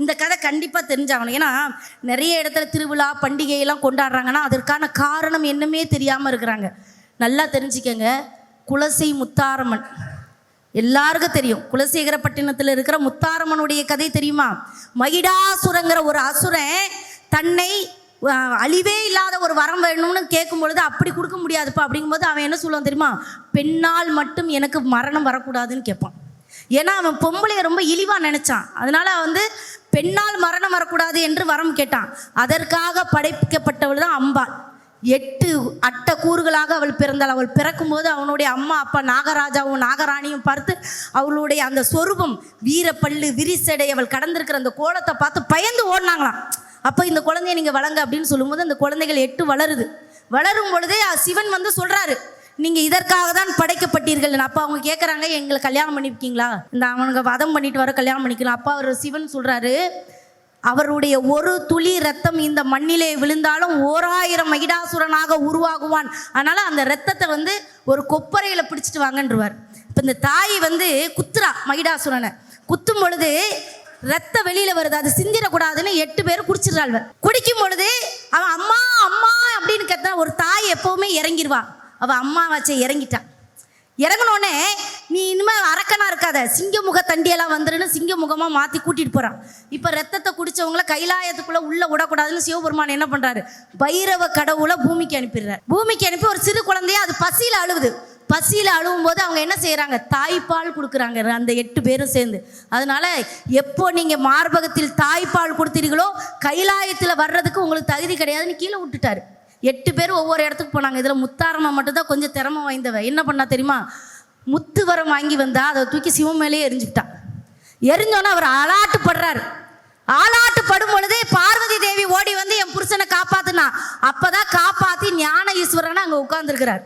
இந்த கதை கண்டிப்பாக தெரிஞ்சாகணும். ஏன்னா நிறைய இடத்துல திருவிழா பண்டிகையெல்லாம் கொண்டாடுறாங்கன்னா அதற்கான காரணம் என்னமே தெரியாமல் இருக்கிறாங்க. நல்லா தெரிஞ்சுக்கங்க. குலசை முத்தாரம்மன் எல்லாருக்கும் தெரியும். குலசேகரப்பட்டினத்தில் இருக்கிற முத்தாரம்மனுடைய கதை தெரியுமா? மகிடாசுரங்கிற ஒரு அசுரன் தன்னை அழிவே இல்லாத ஒரு வரம் வேணும்னு கேட்கும் பொழுது அப்படி கொடுக்க முடியாதுப்பா அப்படிங்கும்போது அவன் என்ன சொல்லுவான் தெரியுமா? பெண்ணால் மட்டும் எனக்கு மரணம் வரக்கூடாதுன்னு கேட்பான். ஏன்னா அவன் பொம்பளையை ரொம்ப இழிவாக நினச்சான். அதனால பெண்ணால் மரணம் வரக்கூடாது என்று வரம் கேட்டான். அதற்காக படைக்கப்பட்டவள் தான் அம்பாள். 8 அட்ட கூறுகளாக அவள் பிறந்தாள். அவள் பிறக்கும்போது அவனுடைய அம்மா அப்பா நாகராஜாவும் நாகராணியும் பார்த்து அவளுடைய அந்த சொரூபம் வீரப்பள்ளு விரிசடை அவள் கடந்திருக்கிற அந்த கோலத்தை பார்த்து பயந்து ஓடினாங்களாம். அப்போ இந்த குழந்தைய நீங்கள் வளங்க அப்படின்னு சொல்லும்போது அந்த குழந்தைகள் 8 வளருது. வளரும் பொழுதே சிவன் சொல்கிறாரு, நீங்கள் இதற்காக தான் படைக்கப்பட்டீர்கள். அப்போ அவங்க கேட்குறாங்க, எங்களை கல்யாணம் பண்ணியிருக்கீங்களா? இந்த அவனுங்க வதம் பண்ணிட்டு வர கல்யாணம் பண்ணிக்கலாம். அப்போ அவர் சிவன் சொல்கிறாரு, அவருடைய ஒரு துளி ரத்தம் இந்த மண்ணிலே விழுந்தாலும் 1000 மகிடாசுரனாக உருவாகுவான். அதனால் அந்த ரத்தத்தை ஒரு கொப்பரையில் பிடிச்சிட்டு வாங்கன்றுவார். இப்போ இந்த தாய் குத்துறா மகிடாசுரனை. குத்தும் பொழுது ரத்த வெளியில வருது. அது சிந்திடக்கூடாதுன்னு 8 பேர் குடிச்சிடுறாள். குடிக்கும் பொழுது அவன் அம்மா அம்மா அப்படின்னு கேட்டா ஒரு தாய் எப்பவுமே இறங்கிடுவா. அவள் அம்மா வச்ச இறங்கிட்டான். இறங்கினோடனே நீ இனிமேல் அரக்கனா இருக்காத, சிங்கமுக தண்டியெல்லாம் வந்துருன்னு சிங்கமுகமாக மாற்றி கூட்டிகிட்டு போகிறான். இப்போ ரத்தத்தை குடித்தவங்கள கைலாயத்துக்குள்ளே உள்ளே விடக்கூடாதுன்னு சிவபெருமான் என்ன பண்ணுறாரு? பைரவ கடவுளை பூமிக்கு அனுப்பிடுறாரு. பூமிக்கு அனுப்பி ஒரு சிறு குழந்தைய அது பசியில் அழுகுது. பசியில் அழுவும் போது அவங்க என்ன செய்கிறாங்க? தாய்ப்பால் கொடுக்குறாங்க அந்த 8 பேரும் சேர்ந்து. அதனால் எப்போ நீங்கள் மார்பகத்தில் தாய்ப்பால் கொடுத்தீர்களோ கைலாயத்தில் வர்றதுக்கு உங்களுக்கு தகுதி கிடையாதுன்னு கீழே விட்டுட்டாரு. 8 பேர் ஒவ்வொரு இடத்துக்கு போனாங்க. இதில் முத்தாரம்மா மட்டும்தான் கொஞ்சம் திறமை வாய்ந்தவ. என்ன பண்ணா தெரியுமா? முத்து வரம் வாங்கி வந்தா அதை தூக்கி சிவன் மேலேயே எரிஞ்சுக்கிட்டான். எரிஞ்சோன்னா அவர் ஆளாட்டுப்படுறாரு. ஆளாட்டுப்படும் பொழுதே பார்வதி தேவி ஓடி என் புருஷனை காப்பாத்துனா. அப்பதான் காப்பாத்தி ஞான ஈஸ்வரனை அங்கே உட்கார்ந்துருக்கிறார்.